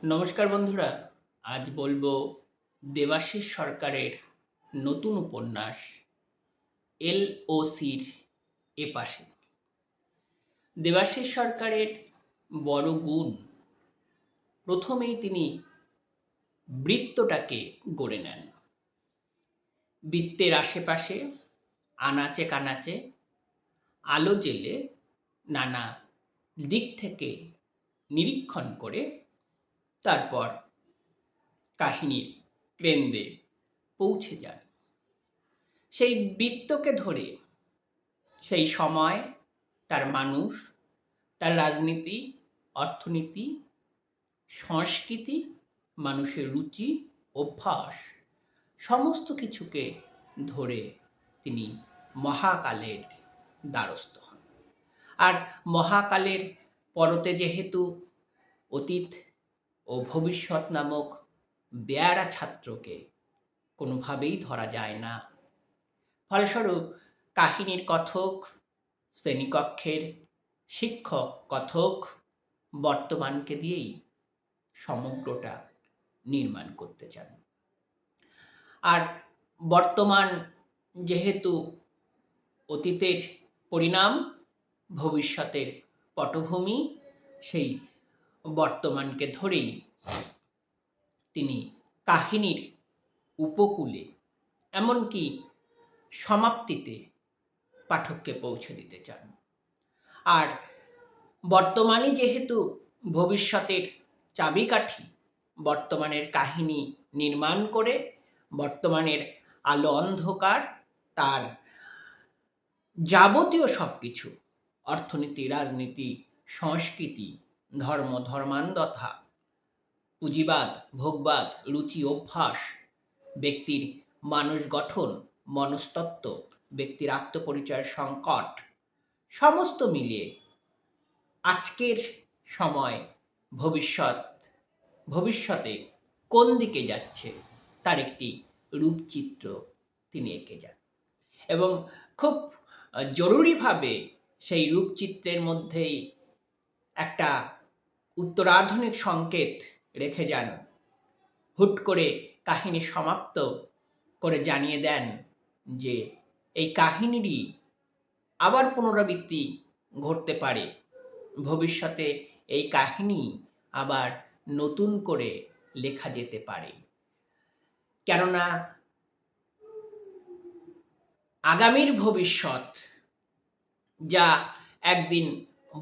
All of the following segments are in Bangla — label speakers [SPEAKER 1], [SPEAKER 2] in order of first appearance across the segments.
[SPEAKER 1] নমস্কার বন্ধুরা। আজ বলবো দেবাশিস সরকারের নতুন উপন্যাস এলওসির এপাশে। দেবাশিস সরকারের বড় গুণ, প্রথমেই তিনি বৃত্তটাকে গড়ে নেন। বৃত্তের আশেপাশে আনাচে কানাচে আলো জ্বেলে নানা দিক থেকে নিরীক্ষণ করে তারপর কাহিনীর কেন্দ্রে পৌঁছে যান। সেই বৃত্তকে ধরে সেই সময়, তার মানুষ, তার রাজনীতি, অর্থনীতি, সংস্কৃতি, মানুষের রুচি, অভ্যাস সমস্ত কিছুকে ধরে তিনি মহাকালের দ্বারস্থ হন। আর মহাকালের পরতে যেহেতু অতীত ও ভবিষ্যৎ নামক বেয়ারা ছাত্রকে কোনোভাবেই ধরা যায় না, ফলস্বরূপ কাহিনীর কথক, শ্রেণীকক্ষের শিক্ষক কথক বর্তমানকে দিয়েই সমগ্রটা নির্মাণ করতে চান। আর বর্তমান যেহেতু অতীতের পরিণাম, ভবিষ্যতের পটভূমি, সেই বর্তমানকে ধরেই তিনি কাহিনীর উপকূলে, এমনকি সমাপ্তিতে পাঠককে পৌঁছে দিতে চান। আর বর্তমানই যেহেতু ভবিষ্যতের চাবিকাঠি, বর্তমানের কাহিনী নির্মাণ করে বর্তমানের আলো অন্ধকার, তার যাবতীয় সব কিছু, অর্থনীতি, রাজনীতি, সংস্কৃতি, ধর্ম, ধর্মান্ধতা, পুঁজিবাদ, ভোগবাদ, রুচি, অভ্যাস, ব্যক্তির মানুষ গঠন, মনস্তত্ত্ব, ব্যক্তির আত্মপরিচয়ের সংকট, সমস্ত মিলিয়ে আজকের সময়, ভবিষ্যতে কোন দিকে যাচ্ছে তার একটি রূপচিত্র তিনি এঁকে যান। এবং খুব জরুরিভাবে সেই রূপচিত্রের মধ্যেই একটা উত্তরাধুনিক সংকেত রেখে যান। হুট করে কাহিনী সমাপ্ত করে জানিয়ে দেন যে এই কাহিনীরই আবার পুনরাবৃত্তি ঘটতে পারে, ভবিষ্যতে এই কাহিনী আবার নতুন করে লেখা যেতে পারে। কেননা আগামীর ভবিষ্যৎ যা একদিন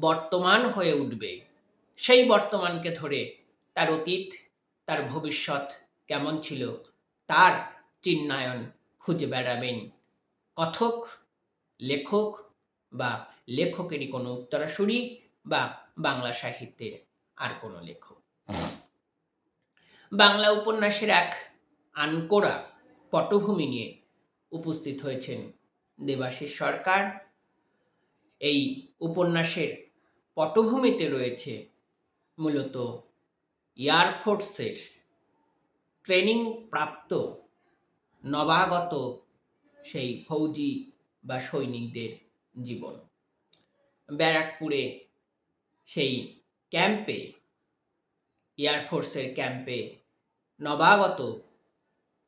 [SPEAKER 1] বর্তমান হয়ে উঠবে, সেই বর্তমানকে ধরে তার অতীত, তার ভবিষ্যৎ কেমন ছিল তার চিহ্নায়ন খুঁজে বেড়াবেন কথক, লেখক বা লেখকেরই কোনো উত্তরসূরি বা বাংলা সাহিত্যের আর কোনো লেখক। বাংলা উপন্যাসের এক আনকোড়া পটভূমি নিয়ে উপস্থিত হয়েছেন দেবাশিস সরকার। এই উপন্যাসের পটভূমিতে রয়েছে মূলত এয়ারফোর্সের ট্রেনিং প্রাপ্ত নবাগত সেই ফৌজি বা সৈনিকদের জীবন। ব্যারাকপুরে সেই ক্যাম্পে, এয়ারফোর্সের ক্যাম্পে নবাগত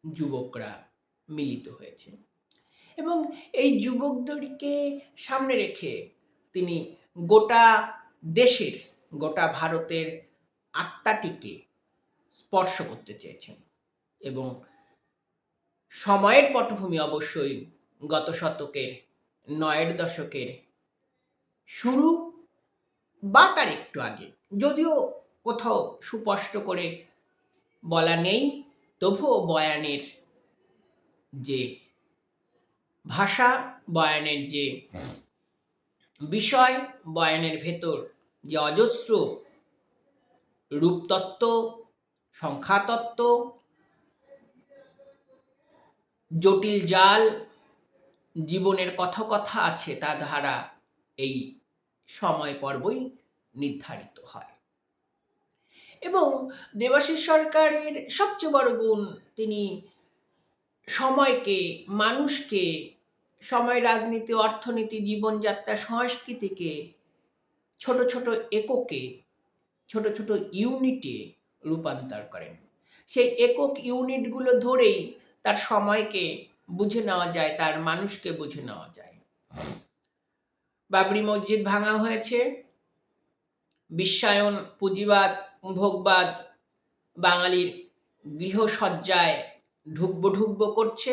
[SPEAKER 1] যুবকরা মিলিত হয়েছে এবং এই যুবকদেরকে সামনে রেখে তিনি গোটা দেশের, গোটা ভারতের আত্মাটিকে স্পর্শ করতে চেয়েছেন। এবং সময়ের পটভূমি অবশ্যই গত শতকের ৯-এর দশকের শুরু বা তার একটু আগে, যদিও কোথাও সুস্পষ্ট করে বলা নেই, তবুও বয়ানের যে ভাষা, বয়ানের যে বিষয়, বয়ানের ভেতর যে অজস্র রূপতত্ত্ব, সংখ্যাতত্ত্ব, জটিল জাল, জীবনের কথা আছে, তা দ্বারা এই সময় পর্বই নির্ধারিত হয়। এবং দেবাশিস সরকারের সবচেয়ে বড় গুণ, তিনি সময়কে, মানুষকে, সময়, রাজনীতি, অর্থনীতি, জীবনযাত্রা, সংস্কৃতিকে ছোট ছোট এককে, ছোট ছোট ইউনিটে রূপান্তর করেন। সেই একক ইউনিটগুলো ধরেই তার সময়কে বুঝে নেওয়া যায়, তার মানুষকে বুঝে নেওয়া যায়। বাবরি মসজিদ ভাঙা হয়েছে, বিশ্বায়ন, পুঁজিবাদ, ভোগবাদ বাঙালির গৃহসজ্জায় ঢুকবো ঢুকবো করছে,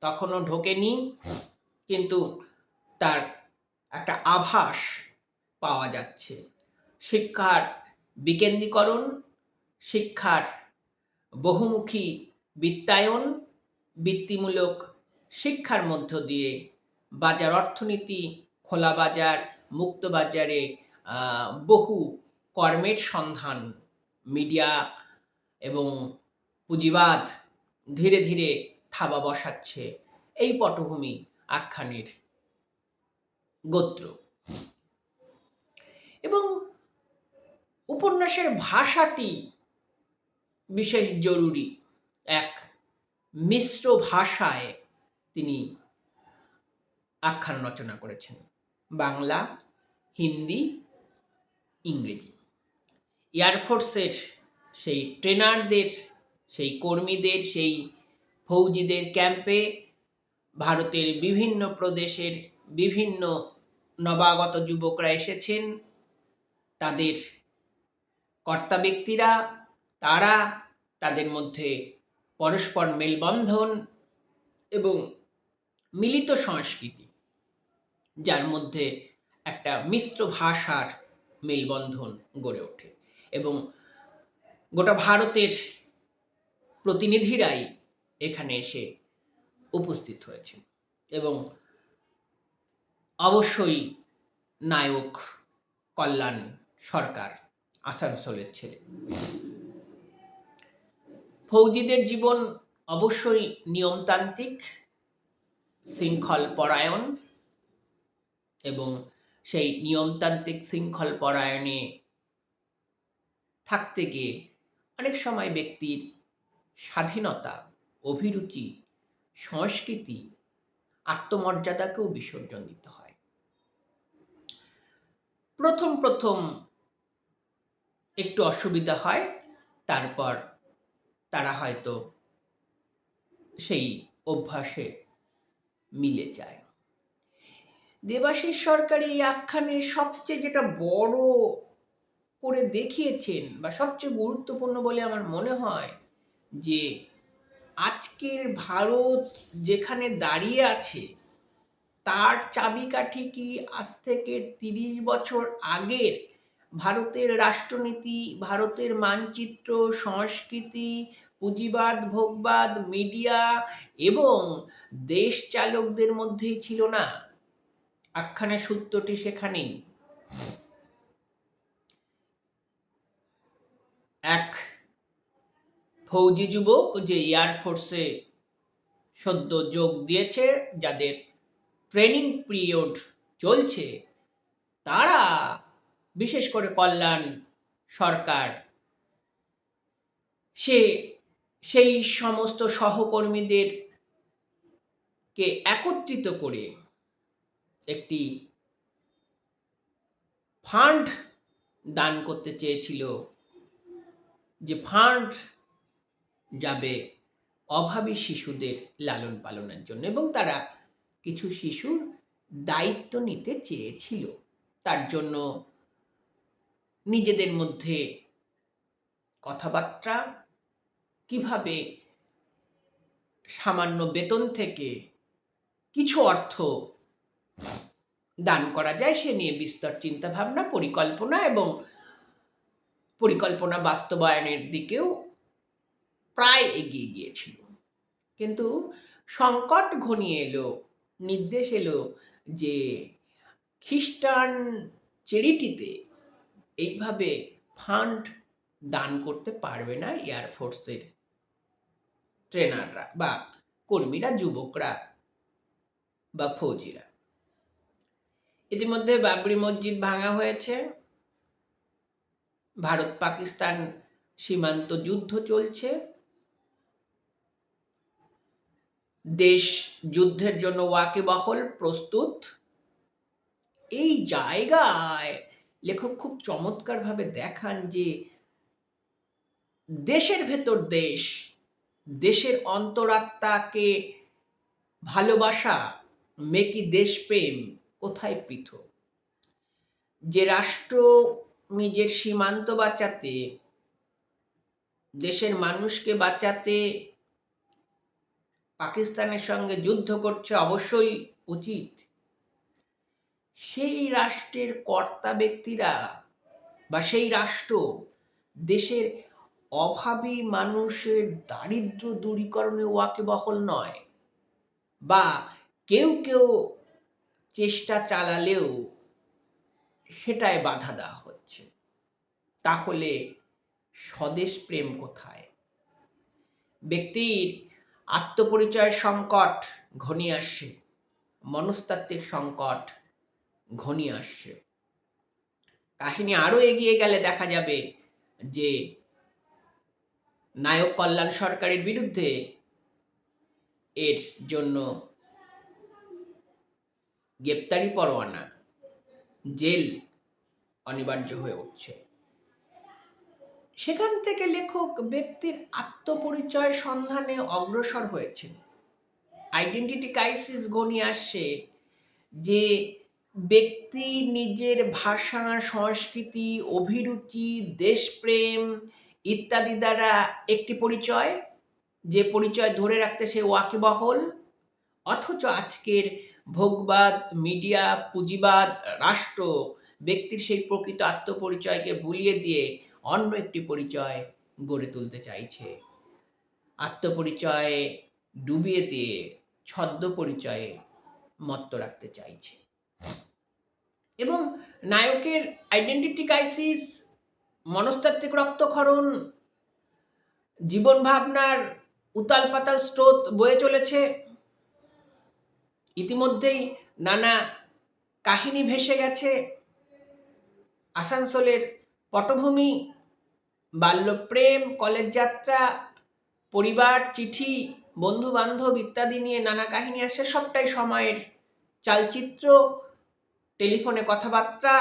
[SPEAKER 1] তখনও ঢোকেনি, কিন্তু তার একটা আভাস পাওয়া যাচ্ছে। শিক্ষার বিকেন্দ্রীকরণ, শিক্ষার বহুমুখী বিত্তায়ন, বৃত্তিমূলক শিক্ষার মধ্য দিয়ে বাজার অর্থনীতি, খোলা বাজার, মুক্ত বাজারে বহু কর্মের সন্ধান মিডিয়া এবং পুঁজিবাদ ধীরে ধীরে থাবা বসাচ্ছে। এই পটভূমি আখ্যানের গোত্র। এবং উপন্যাসের ভাষাটি বিশেষ জরুরি। এক মিশ্র ভাষায় তিনি আখ্যান রচনা করেছেন, বাংলা, হিন্দি, ইংরেজি। এয়ারফোর্সের সেই ট্রেনারদের, সেই কর্মীদের, সেই ফৌজিদের ক্যাম্পে ভারতের বিভিন্ন প্রদেশের বিভিন্ন নবাগত যুবকরা এসেছেন। তাদের কর্তা ব্যক্তিরা, তারা, তাদের মধ্যে পরস্পর মেলবন্ধন এবং মিলিত সংস্কৃতি, যার মধ্যে একটা মিশ্র ভাষার মেলবন্ধন গড়ে ওঠে। এবং গোটা ভারতের প্রতিনিধিরাই এখানে এসে উপস্থিত হয়েছেন। এবং অবশ্যই নায়ক কল্যাণ সরকার, আসানসোলের ছেলে। ফৌজিদের জীবন অবশ্যই নিয়মতান্ত্রিক, শৃঙ্খল পরায়ণ, এবং সেই নিয়মতান্ত্রিক শৃঙ্খল পরায়ণে থাকতে গিয়ে অনেক সময় ব্যক্তির স্বাধীনতা, অভিরুচি, সংস্কৃতি, আত্মমর্যাদাকেও বিসর্জন দিতে হয়। প্রথম প্রথম একটু অসুবিধা হয়, তারপর তারা হয়তো সেই অভ্যাসে মিলে যায়। দেবাশিস সরকার এই আখ্যানে সবচেয়ে যেটা বড় করে দেখিয়েছেন বা সবচেয়ে গুরুত্বপূর্ণ বলে আমার মনে হয়, যে আজকের ভারত যেখানে দাঁড়িয়ে আছে তার চাবিকাঠি কি আজ থেকে ৩০ বছর আগের ভারতের রাষ্ট্রনীতি, ভারতের মানচিত্র, সংস্কৃতি, পুঁজিবাদ, ভোগবাদ, মিডিয়া এবং দেশ চালকদের মধ্যেই ছিল না। আখ্যানের সূত্রটি সেখানেই। এক ফৌজি যুবক যে এয়ারফোর্সে সদ্য যোগ দিয়েছে, যাদের ট্রেনিং পিরিয়ড চলছে, তারা, বিশেষ করে কল্যাণ সরকার, সেই সমস্ত সহকর্মীদেরকে একত্রিত করে একটি ফান্ড দান করতে চেয়েছিল, যে ফান্ড যাবে অভাবী শিশুদের লালন পালনের জন্য, এবং তারা কিছু শিশুর দায়িত্ব নিতে চেয়েছিল। তার জন্য নিজেদের মধ্যে কথাবার্তা, কিভাবে সামান্য বেতন থেকে কিছু অর্থ দান করা যায় সে নিয়ে বিস্তর চিন্তাভাবনা, পরিকল্পনা এবং পরিকল্পনা বাস্তবায়নের দিকেও প্রায় এগিয়ে গিয়েছিল। কিন্তু সংকট ঘনিয়ে এলো, নির্দেশ এলো যে খ্রিস্টান চ্যারিটিতে এইভাবে ফান্ড দান করতে পারবে না এয়ারফোর্সের ট্রেনাররা বা কর্মীরা, যুবকরা বা ফৌজিরা। ইতিমধ্যে বাবরি মসজিদ ভাঙা হয়েছে, ভারত পাকিস্তান সীমান্ত যুদ্ধ চলছে, দেশ যুদ্ধের জন্য ওয়াকিবহল, প্রস্তুত। এই জায়গায় লেখক খুব চমৎকারভাবে দেখান যে দেশের ভেতর দেশ, দেশের অন্তরাত্মাকে ভালোবাসা, মেকি দেশপ্রেম কোথায় পৃথক? যে রাষ্ট্র নিজের সীমান্ত বাঁচাতে, দেশের মানুষকে বাঁচাতে পাকিস্তানের সঙ্গে যুদ্ধ করছে, অবশ্যই উচিত। সেই রাষ্ট্রের কর্তা ব্যক্তিরা বা সেই রাষ্ট্র দেশের অভাবী মানুষের দারিদ্র্য দূরীকরণে ওয়াকিবহাল নয়, বা কেউ কেউ চেষ্টা চালালেও সেটায় বাধা দেওয়া হচ্ছে, তাহলে স্বদেশ প্রেম কোথায়? ব্যক্তির আত্মপরিচয়ের সংকট ঘনিয়ে আসছে, মনস্তাত্ত্বিক সংকট ঘনিয়ে আসছে। কাহিনী আরো এগিয়ে গেলে দেখা যাবে যে নায়ক কল্যাণ সরকারের বিরুদ্ধে এর জন্য গ্রেপ্তারি পরোয়ানা, জেল অনিবার্য হয়ে উঠছে। সেখান থেকে লেখক ব্যক্তির আত্মপরিচয় সন্ধানে অগ্রসর হয়েছেন। আইডেন্টিটি ক্রাইসিস ঘনিয়ে আসছে যে ব্যক্তি নিজের ভাষা, সংস্কৃতি, অভিরুচি, দেশপ্রেম ইত্যাদি দ্বারা একটি পরিচয়, যে পরিচয় ধরে রাখতে সে ওয়াকিবহাল, অথচ আজকের ভোগবাদ, মিডিয়া, পুঁজিবাদ, রাষ্ট্র ব্যক্তির সেই প্রকৃত আত্মপরিচয়কে ভুলিয়ে দিয়ে অন্য একটি পরিচয় গড়ে তুলতে চাইছে। আত্মপরিচয়ে ডুবিয়ে দিয়ে ছদ্ম পরিচয়ে মত্ত রাখতে চাইছে। এবং নায়কের আইডেন্টিটি ক্রাইসিস, মনস্তাত্ত্বিক রক্তক্ষরণ, জীবন ভাবনার উতাল পাতাল স্রোত বয়ে চলেছে। ইতিমধ্যেই নানা কাহিনী ভেসে গেছে। আসানসোলের পটভূমি, বাল্যপ্রেম, কলেজ যাত্রা, পরিবার, চিঠি, বন্ধু বান্ধব ইত্যাদি নিয়ে নানা কাহিনী আসে। সবটাই সময়ের চালচিত্র, টেলিফোনে কথাবার্তা,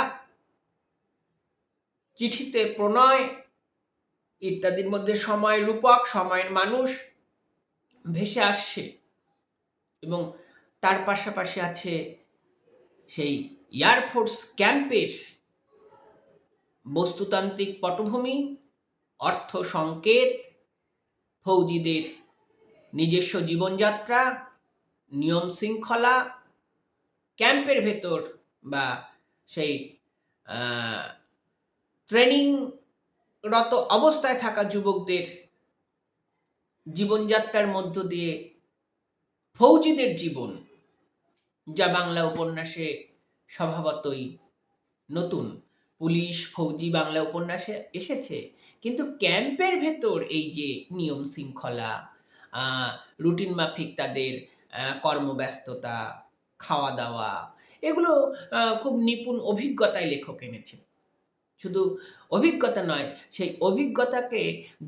[SPEAKER 1] চিঠিতে প্রণয় ইত্যাদির মধ্যে সময়ের রূপক, সময়ের মানুষ ভেসে আসছে। এবং তার পাশাপাশি আছে সেই এয়ারফোর্স ক্যাম্পের বস্তুতান্ত্রিক পটভূমি, অর্থ সংকেত, ফৌজিদের নিজস্ব জীবনযাত্রা, নিয়ম শৃঙ্খলা, ক্যাম্পের ভেতর বা সেই ট্রেনিংরত অবস্থায় থাকা যুবকদের জীবনযাত্রার মধ্য দিয়ে ফৌজিদের জীবন, যা বাংলা উপন্যাসে স্বভাবতই নতুন। পুলিশ, ফৌজি বাংলা উপন্যাসে এসেছে, কিন্তু ক্যাম্পের ভেতর এই যে নিয়ম শৃঙ্খলা, রুটিন মাফিক তাদের কর্মব্যস্ততা, খাওয়া দাওয়া, এগুলো খুব নিপুণ অভিজ্ঞতায় লেখক এনেছেন। শুধু অভিজ্ঞতা নয়, সেই অভিজ্ঞতাকে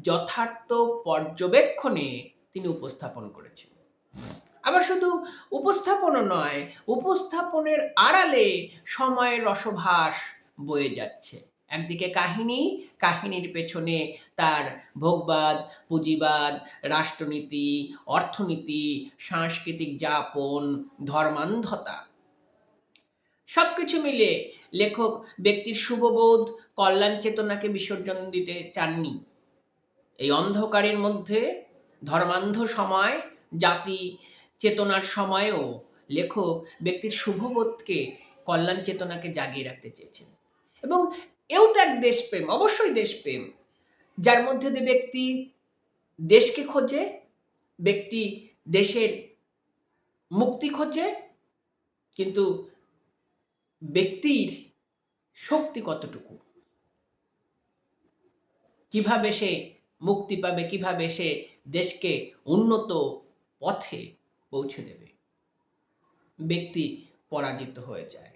[SPEAKER 1] যথার্থ পর্যবেক্ষণে তিনি উপস্থাপন করেছেন। আবার শুধু উপস্থাপনও নয়, উপস্থাপনের আড়ালে সময়ের রসভাস বয়ে যাচ্ছে। একদিকে কাহিনী, কাহিনীর পেছনে তার ভোগবাদ, পুঁজিবাদ, রাষ্ট্রনীতি, অর্থনীতি, সাংস্কৃতিক যাপন, ধর্মান্ধতা, সবকিছু মিলে লেখক ব্যক্তির শুভবোধ, কল্যাণ চেতনাকে বিসর্জন দিতে চাননি। এই অন্ধকারের মধ্যে, ধর্মান্ধ সময়, জাতি চেতনার সময়েও লেখক ব্যক্তির শুভবোধকে, কল্যাণ চেতনাকে জাগিয়ে রাখতে চেয়েছেন। এবং এও তো এক দেশপ্রেম, অবশ্যই দেশপ্রেম, যার মধ্যে দিয়ে ব্যক্তি দেশকে খোঁজে, ব্যক্তি দেশের মুক্তি খোঁজে, কিন্তু ব্যক্তির শক্তি কতটুকু, কিভাবে সে মুক্তি পাবে, কিভাবে সে দেশকে উন্নত পথে পৌঁছে দেবে, ব্যক্তি পরাজিত হয়ে যায়।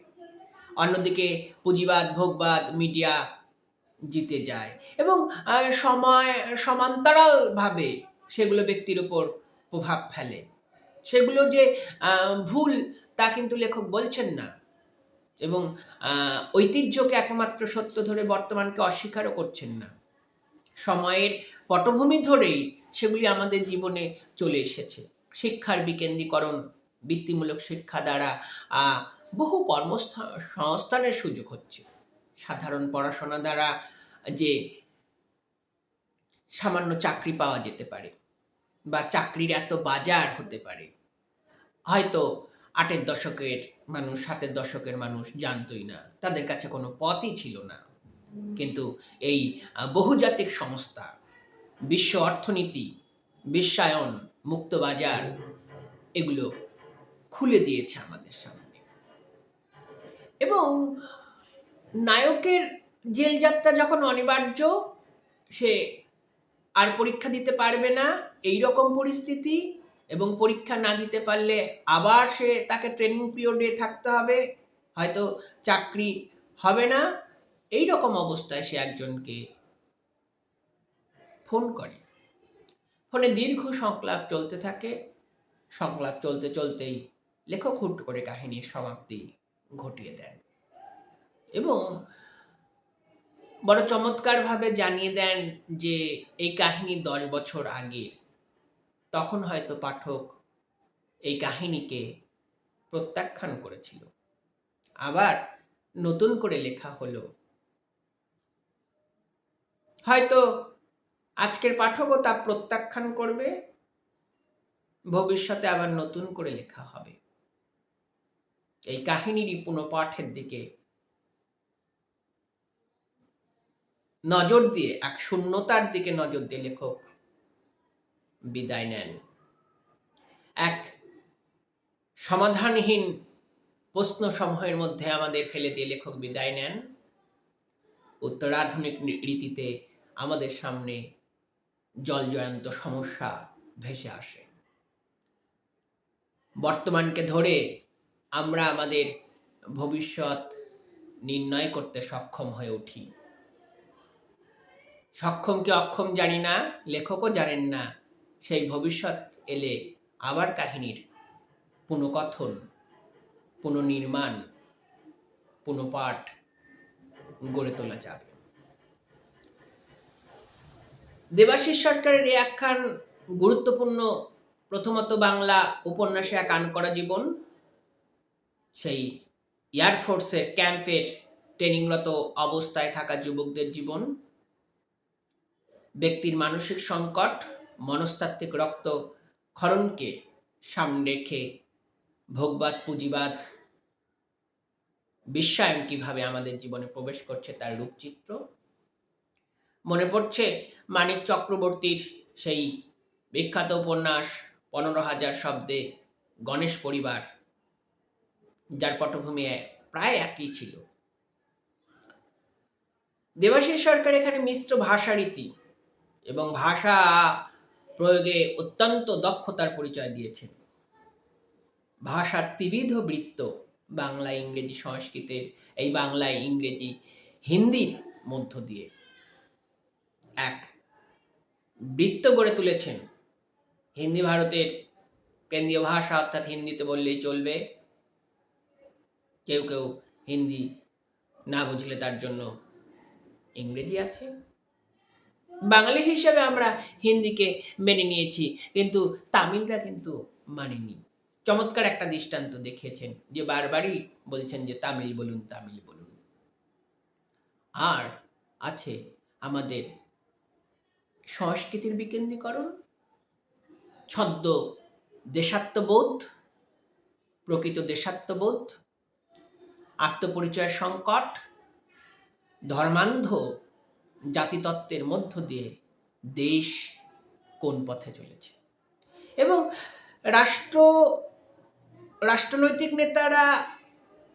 [SPEAKER 1] অন্যদিকে পুঁজিবাদ, ভোগবাদ, মিডিয়া জিতে যায় এবং সময় সমান্তরালভাবে সেগুলো ব্যক্তির উপর প্রভাব ফেলে। সেগুলো যে ভুল তা কিন্তু লেখক বলছেন না, এবং ঐতিহ্যকে একমাত্র সত্য ধরে বর্তমানকে অস্বীকারও করছেন না। সময়ের পটভূমি ধরেই সেগুলি আমাদের জীবনে চলে এসেছে। শিক্ষার বিকেন্দ্রীকরণ, বৃত্তিমূলক শিক্ষা দ্বারা বহু সংস্থানের সুযোগ হচ্ছে। সাধারণ পড়াশোনা দ্বারা যে সামান্য চাকরি পাওয়া যেতে পারে বা চাকরির এত বাজার হতে পারে, হয়তো ৮-এর দশকের মানুষ, ৭-এর দশকের মানুষ জানতই না, তাদের কাছে কোনো পথই ছিল না। কিন্তু এই বহুজাতিক সংস্থা, বিশ্ব অর্থনীতি, বিশ্বায়ন, মুক্তবাজার এগুলো খুলে দিয়েছে আমাদের সামনে। এবং নায়কের জেল যাত্রা যখন অনিবার্য, সে আর পরীক্ষা দিতে পারবে না এই রকম পরিস্থিতি, এবং পরীক্ষা না দিতে পারলে আবার তাকে ট্রেনিং পিরিয়ডে থাকতে হবে, হয়তো চাকরি হবে না, এই রকম অবস্থায় সে একজনকে ফোন করে। ফোনে দীর্ঘ সংলাপ চলতে থাকে। সংলাপ চলতে চলতেই লেখক হুট করে কাহিনীর সমাপ্তি ঘটিয়ে দেন এবং বড় চমৎকারভাবে জানিয়ে দেন যে এই কাহিনী 10 বছর আগের। তখন হয়তো পাঠক এই কাহিনীকে প্রত্যাখ্যান করেছিল, আবার নতুন করে লেখা হলো। হয়তো আজকের পাঠকও তা প্রত্যাখ্যান করবে, ভবিষ্যতে আবার নতুন করে লেখা হবে। এই কাহিনীরই পুনঃপাঠের দিকে নজর দিয়ে, এক শূন্যতার দিকে নজর দিয়ে লেখক বিদায় নেন। এক সমাধানহীন প্রশ্নসমূহের মধ্যে আমাদের ফেলে দিয়ে লেখক বিদায় নেন। উত্তরাধুনিক রীতিতে আমাদের সামনে জলজয়ন্ত সমস্যা ভেসে আসে। বর্তমানকে ধরে আমরা আমাদের ভবিষ্যৎ নির্ণয় করতে সক্ষম হয়ে উঠি। সক্ষম কি অক্ষম জানি না, লেখকও জানেন না। সেই ভবিষ্যৎ এলে আবার কাহিনীর পুনঃকথন, পুনর্নির্মাণ, পুনঃপাঠ গড়ে তোলা যাবে। দেবাশিস সরকারের এই একখান গুরুত্বপূর্ণ, প্রথমত বাংলা উপন্যাসে এক আনকরা জীবন, সেই এয়ারফোর্সের ক্যাম্পের ট্রেনিংরত অবস্থায় থাকা যুবকদের জীবন, ব্যক্তির মানসিক সংকট, মনস্তাত্ত্বিক রক্তক্ষরণকে সামনে রেখে ভোগবাদ, পুঁজিবাদ, বিশ্বায়ন কিভাবে আমাদের জীবনে প্রবেশ করছে তার রূপচিত্র। মনে পড়ছে মানিক চক্রবর্তীর সেই বিখ্যাত উপন্যাস 15,000 শব্দে গণেশ পরিবার, যার পটভূমি প্রায় একই ছিল। দেবাশিস সরকার এখানে মিশ্র ভাষারীতি এবং ভাষা প্রয়োগে অত্যন্ত দক্ষতার পরিচয় দিয়েছেন। ভাষার ত্রিবিধ বৃত্ত, বাংলা, ইংরেজি, সংস্কৃতের এই বাংলায়, ইংরেজি, হিন্দির মধ্য দিয়ে এক বৃত্ত গড়ে তুলেছেন। হিন্দি ভারতের কেন্দ্রীয় ভাষা, অর্থাৎ হিন্দিতে বললেই চলবে। কেউ কেউ হিন্দি না বুঝলে তার জন্য ইংরেজি আছে। বাঙালি হিসেবে আমরা হিন্দিকে মেনে নিয়েছি, কিন্তু তামিলরা কিন্তু মানেনি। চমৎকার একটা দৃষ্টান্ত দেখিয়েছেন, যে বারবারই বলছেন যে তামিল বলুন, তামিল বলুন। আর আছে আমাদের সংস্কৃতির বিকেন্দ্রীকরণ, ছদ্ম দেশাত্মবোধ, প্রকৃত দেশাত্মবোধ, আত্মপরিচয়ের সংকট, ধর্মান্ধ জাতিতত্ত্বের মধ্য দিয়ে দেশ কোন পথে চলেছে, এবং রাষ্ট্রনৈতিক নেতারা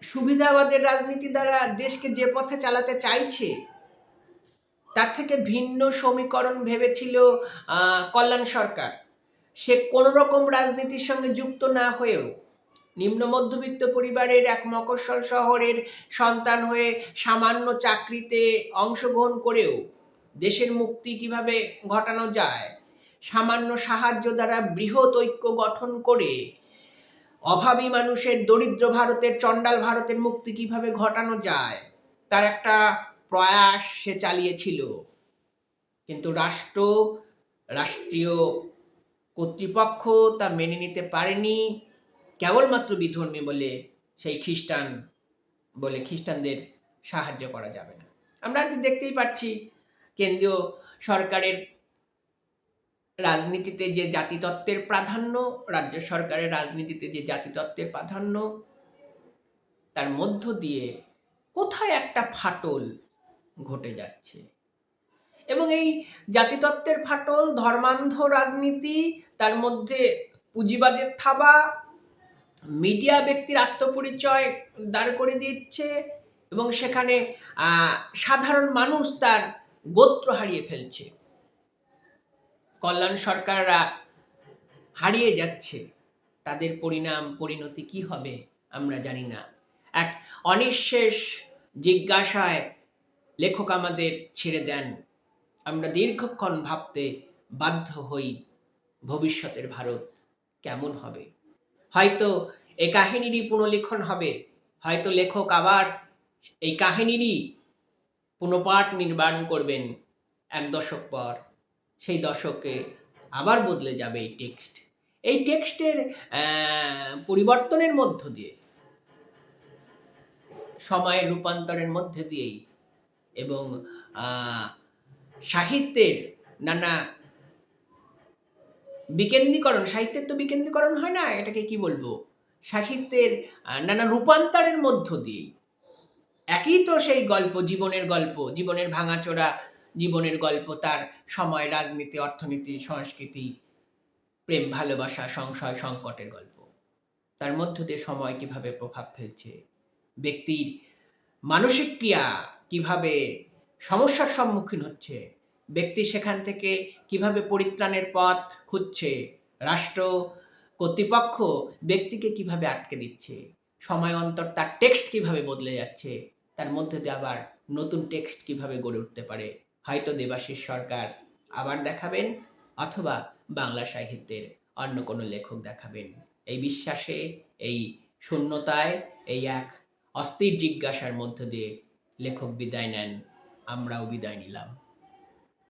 [SPEAKER 1] সুবিধাবাদের রাজনীতি দ্বারা দেশকে যে পথে চালাতে চাইছে, তার থেকে ভিন্ন সমীকরণ ভেবেছিল কল্যাণ সরকার। সে কোনো রকম রাজনীতির সঙ্গে যুক্ত না হয়েও নিম্ন মধ্যবিত্ত পরিবারের এক মফস্বল শহরের সন্তান হয়ে সামান্য চাকরিতে অংশগ্রহণ করেও দেশের মুক্তি কিভাবে ঘটানো যায়, সামান্য সাহায্য দ্বারা বৃহৎ ঐক্য গঠন করে অভাবী মানুষের, দরিদ্র ভারতের, চণ্ডাল ভারতের মুক্তি কিভাবে ঘটানো যায়, তার একটা প্রয়াস সে চালিয়েছিল। কিন্তু রাষ্ট্রীয় কর্তৃপক্ষ তা মেনে নিতে পারেনি, কেবলমাত্র বিধর্মী বলে সেই খ্রিস্টানদের সাহায্য করা যাবে না। আমরা আজ দেখতেই পাচ্ছি কেন্দ্রীয় সরকারের রাজনীতিতে যে জাতিতত্ত্বের প্রাধান্য, রাজ্য সরকারের রাজনীতিতে যে জাতিতত্ত্বের প্রাধান্য, তার মধ্য দিয়ে কোথায় একটা ফাটল ঘটে যাচ্ছে। এবং এই জাতিতত্ত্বের ফাটল, ধর্মান্ধ রাজনীতি, তার মধ্যে পুঁজিবাদের থাবা, মিডিয়া ব্যক্তির আত্মপরিচয় দাঁড় করে দিচ্ছে এবং সেখানে সাধারণ মানুষ তার গোত্র হারিয়ে ফেলছে। কল্যাণ সরকাররা হারিয়ে যাচ্ছে, তাদের পরিণতি কি হবে আমরা জানি না। এক অনিঃশেষ জিজ্ঞাসায় লেখক আমাদের ছেড়ে দেন। আমরা দীর্ঘক্ষণ ভাবতে বাধ্য হই ভবিষ্যতের ভারত কেমন হবে। হয়তো এই কাহিনীরই পুনর্লিখন হবে, হয়তো লেখক আবার এই কাহিনীরই পুনঃপাঠ নির্মাণ করবেন 1 দশক পর। সেই দশকে আবার বদলে যাবে এই টেক্সট। এই টেক্সটের পরিবর্তনের মধ্য দিয়ে, সময়ের রূপান্তরের মধ্যে দিয়েই এবং সাহিত্যের নানা বিকেন্দ্রীকরণ, সাহিত্যের তো বিকেন্দ্রীকরণ হয় না, এটাকে কি বলবো, সাহিত্যের নানা রূপান্তরের মধ্য দিয়ে একই তো সেই গল্প, জীবনের ভাঙাচোরা জীবনের গল্প, তার সময়, রাজনীতি, অর্থনীতি, সংস্কৃতি, প্রেম, ভালোবাসা, সংশয়, সংকটের গল্প। তার মধ্য দিয়ে সময় কিভাবে প্রভাব ফেলছে, ব্যক্তির মানসিক ক্রিয়া কিভাবে সমস্যার সম্মুখীন হচ্ছে, ব্যক্তি সেখান থেকে কিভাবে পরিত্রাণের পথ খুঁজছে, রাষ্ট্র কর্তৃপক্ষ ব্যক্তিকে কিভাবে আটকে দিচ্ছে, সময় অন্তর তার টেক্সট কিভাবে বদলে যাচ্ছে, তার মধ্যে দিয়ে আবার নতুন টেক্সট কিভাবে গড়ে উঠতে পারে, হয়তো দেবাশিস সরকার আবার দেখাবেন, অথবা বাংলা সাহিত্যের অন্য কোনো লেখক দেখাবেন। এই বিশ্বাসে, এই শূন্যতায়, এই এক অস্থির জিজ্ঞাসার মধ্য দিয়ে লেখক বিদায় নেন, আমরাও বিদায় নিলাম।